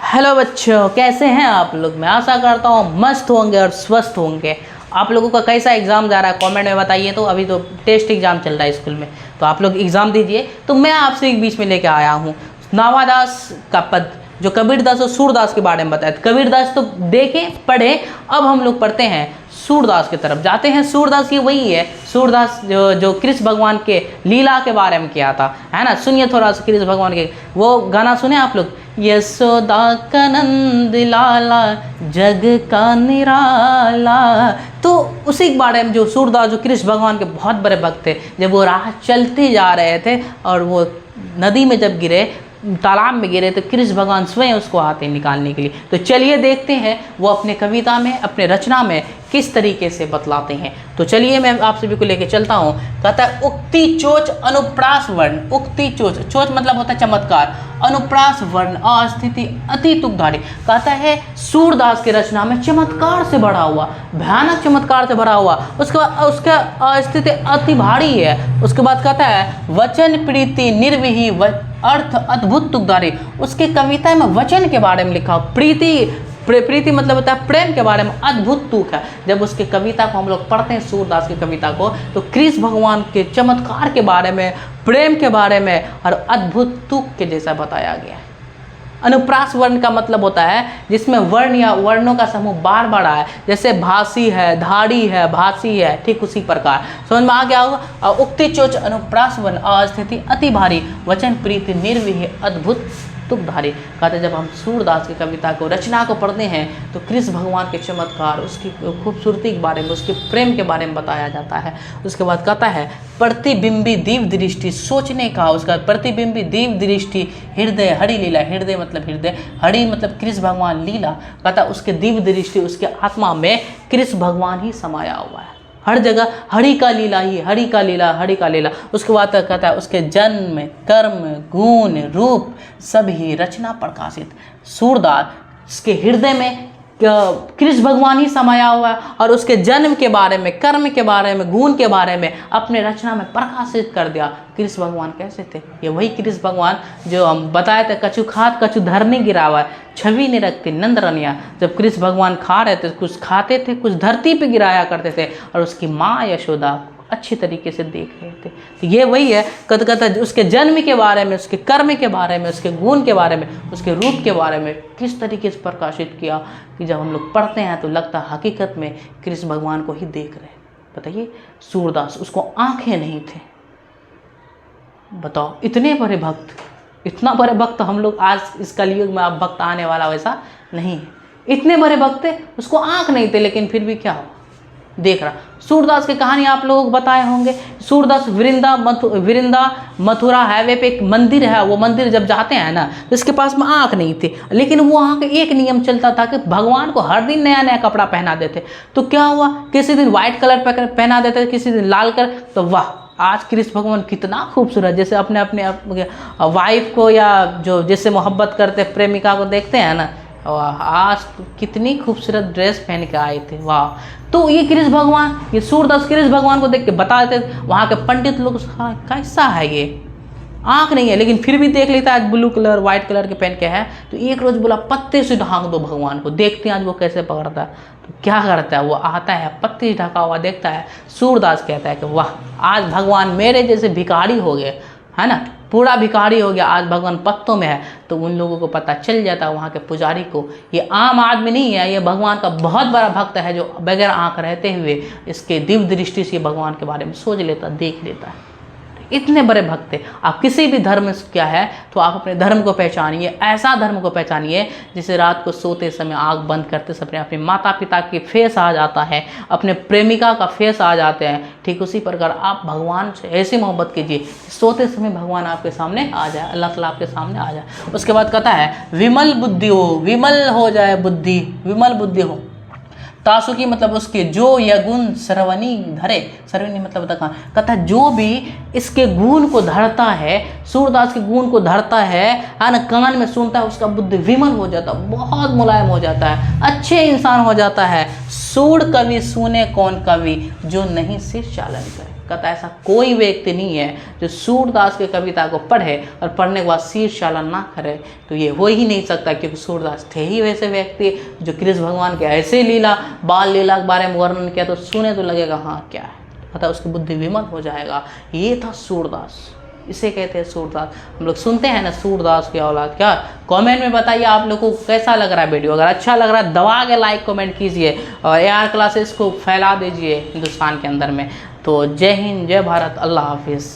Hello बच्चों, कैसे हैं आप लोग। मैं आशा करता हूँ मस्त होंगे और स्वस्थ होंगे। आप लोगों का कैसा एग्ज़ाम जा रहा है कमेंट में बताइए। तो अभी तो टेस्ट एग्ज़ाम चल रहा है स्कूल में, तो आप लोग एग्ज़ाम दीजिए। तो मैं आपसे एक बीच में लेके आया हूँ नावादास का पद, जो कबीरदास और सूरदास के बारे में बताया। कबीरदास तो देखे पढ़े, अब हम लोग पढ़ते हैं सूरदास की तरफ जाते हैं। सूरदास ये वही है, सूरदास जो कृष्ण भगवान के लीला के बारे में किया था, है ना। सुनिए थोड़ा सा कृष्ण भगवान के वो गाना सुने आप लोग। यशोदा का नंद लाला जग का निराला। तो उसी के बारे में जो सूरदास जो कृष्ण भगवान के बहुत बड़े भक्त थे, जब वो राह चलते जा रहे थे और वो नदी में जब गिरे, तालाब में गिरे, तो कृष्ण भगवान स्वयं उसको आते निकालने के लिए। तो चलिए देखते हैं वो अपने कविता में, अपने रचना में किस तरीके से बतलाते हैं। तो चलिए मैं आप सभी को लेके चलता हूँ। कहता है उक्ति चोच अनुप्रास वर्ण। उक्ति चोच, चोच मतलब होता है चमत्कार, अनुप्रास वर्ण अस्थिति अति तुकधारी। कहता है सूरदास की रचना में चमत्कार से भरा हुआ, भयानक चमत्कार से भरा हुआ। उसके बाद उसका स्थिति अति भारी है। उसके बाद कहता है वचन प्रीति निर्विही अर्थ अद्भुत तुकधारी। उसके कविता में वचन के बारे में लिखा, प्रीति मतलब होता है प्रेम के बारे में, अद्भुत तुक है। जब उसके कविता को हम लोग पढ़ते हैं सूरदास की कविता को, तो कृष्ण भगवान के चमत्कार के बारे में, प्रेम के बारे में और अद्भुत तुक के जैसा बताया गया है। अनुप्रास वर्ण का मतलब होता है जिसमें वर्ण या वर्णों का समूह बार बार आया, जैसे भासी है, धाड़ी है, भासी है, ठीक उसी प्रकार। समझ में आ गया होगा। उक्ति चोच अनुप्रास वर्ण अस्थिति अति भारी वचन प्रीति निर्विही अद्भुत तुकधारी। कहते जब हम सूरदास की कविता को, रचना को पढ़ते हैं, तो कृष्ण भगवान के चमत्कार, उसकी खूबसूरती के बारे में, उसके प्रेम के बारे में बताया जाता है। उसके बाद कहता है प्रतिबिंबी दिव्य दृष्टि सोचने का। उसका प्रतिबिंबी दिव्य दृष्टि हृदय हरि लीला। हृदय मतलब हृदय, हरि मतलब कृष्ण भगवान, लीला कहता उसके दिव्य दृष्टि, उसके आत्मा में कृष्ण भगवान ही समाया हुआ है। हर जगह हरि का लीला ही, हरि का लीला, हरि का लीला। उसके बाद कहता है उसके जन्म कर्म गुण रूप सभी रचना प्रकाशित। सूरदास के हृदय में कृष्ण भगवान ही समाया हुआ है और उसके जन्म के बारे में, कर्म के बारे में, गुण के बारे में अपने रचना में प्रकाशित कर दिया। कृष्ण भगवान कैसे थे? ये वही कृष्ण भगवान जो हम बताए थे, कछु खात कछु धरनी गिरा हुआ है, छवि नहीं रखती नंद रनिया। जब कृष्ण भगवान खा रहे थे, कुछ खाते थे, कुछ धरती पे गिराया करते थे और उसकी माँ यशोदा अच्छी तरीके से देख रहे थे। तो ये वही है। कहता उसके जन्म के बारे में, उसके कर्म के बारे में, उसके गुण के बारे में, उसके रूप के बारे में किस तरीके से प्रकाशित किया कि जब हम लोग पढ़ते हैं तो लगता है हकीकत में कृष्ण भगवान को ही देख रहे हैं। बताइए सूरदास, उसको आंखें नहीं थे। बताओ, इतने बड़े भक्त, इतना बड़े भक्त हम लोग आज इस कलयुग में, आप भक्त आने वाला वैसा नहीं है। इतने बड़े भक्त थे, उसको आंख नहीं थे, लेकिन फिर भी क्या हुआ देख रहा। सूरदास की कहानी आप लोग बताए होंगे। सूरदास वृंदा मथुरा हाईवे पे एक मंदिर है। वो मंदिर जब जाते हैं ना, तो इसके पास में आँख नहीं थी, लेकिन वो वहाँ का एक नियम चलता था कि भगवान को हर दिन नया नया कपड़ा पहना देते। तो क्या हुआ, किसी दिन व्हाइट कलर पहना देते, किसी दिन लाल कलर। तो वाह, आज कृष्ण भगवान कितना खूबसूरत, जैसे अपने वाइफ को या जो जिससे मोहब्बत करते प्रेमिका को देखते हैं ना, आज कितनी खूबसूरत ड्रेस पहन के आए थे। वाह। तो ये कृष्ण भगवान, ये सूरदास कृष्ण भगवान को देख के बता देते वहाँ के पंडित लोग, कैसा है ये, आँख नहीं है लेकिन फिर भी देख लेता है। आज ब्लू कलर व्हाइट कलर के पहन के है, तो एक रोज बोला पत्ते से ढांक दो भगवान को, देखते हैं आज वो कैसे पकड़ता है। तो क्या करता है, वो आता है पत्ते से ढका हुआ देखता है। सूरदास कहता है कि वाह, आज भगवान मेरे जैसे भिखारी हो गए, है ना, पूरा भिखारी हो गया, आज भगवान पत्तों में है। तो उन लोगों को पता चल जाता है, वहाँ के पुजारी को, ये आम आदमी नहीं है, ये भगवान का बहुत बड़ा भक्त है, जो बगैर आंख रहते हुए इसके दिव्य दृष्टि से भगवान के बारे में सोच लेता, देख लेता है। इतने बड़े भक्त थे। आप किसी भी धर्म से क्या है, तो आप अपने धर्म को पहचानिए, ऐसा धर्म को पहचानिए जिसे रात को सोते समय आँख बंद करते समय अपने माता पिता के फेस आ जाता है, अपने प्रेमिका का फेस आ जाते हैं। ठीक उसी प्रकार आप भगवान से ऐसी मोहब्बत कीजिए, सोते समय भगवान आपके सामने आ जाए, अल्लाह ताला आपके सामने आ जाए। उसके बाद कहता है विमल बुद्धि हो, विमल हो जाए बुद्धि, विमल बुद्धि हो। तासुकी मतलब उसके जो यह गुण श्रवणी धरे, श्रवणी मतलब कहता है जो भी इसके गुण को धरता है, सूरदास के गुण को धरता है ना, कान में सुनता है, उसका बुद्धि विमल हो जाता है, बहुत मुलायम हो जाता है, अच्छे इंसान हो जाता है। सूड कवि सुने कौन कवि जो नहीं शीर्ष चालन करे। कहता ऐसा कोई व्यक्ति नहीं है जो सूरदास की कविता को पढ़े और पढ़ने के बाद शीर्ष चालन ना करे, तो ये हो ही नहीं सकता, क्योंकि सूरदास थे ही वैसे व्यक्ति जो कृष्ण भगवान के ऐसे लीला बाल लीला के बारे में वर्णन किया, तो सुने तो लगेगा हाँ क्या है, अतः उसकी बुद्धि विमल हो जाएगा। ये था सूरदास, इसे कहते हैं सूरदास। हम लोग सुनते हैं ना सूरदास की औलाद। क्या कमेंट में बताइए आप लोगों को कैसा लग रहा है वीडियो। अगर अच्छा लग रहा है दबा के लाइक कमेंट कीजिए और AR क्लासेस को फैला दीजिए हिंदुस्तान के अंदर में। तो जय हिंद, जय भारत, अल्लाह हाफिज़।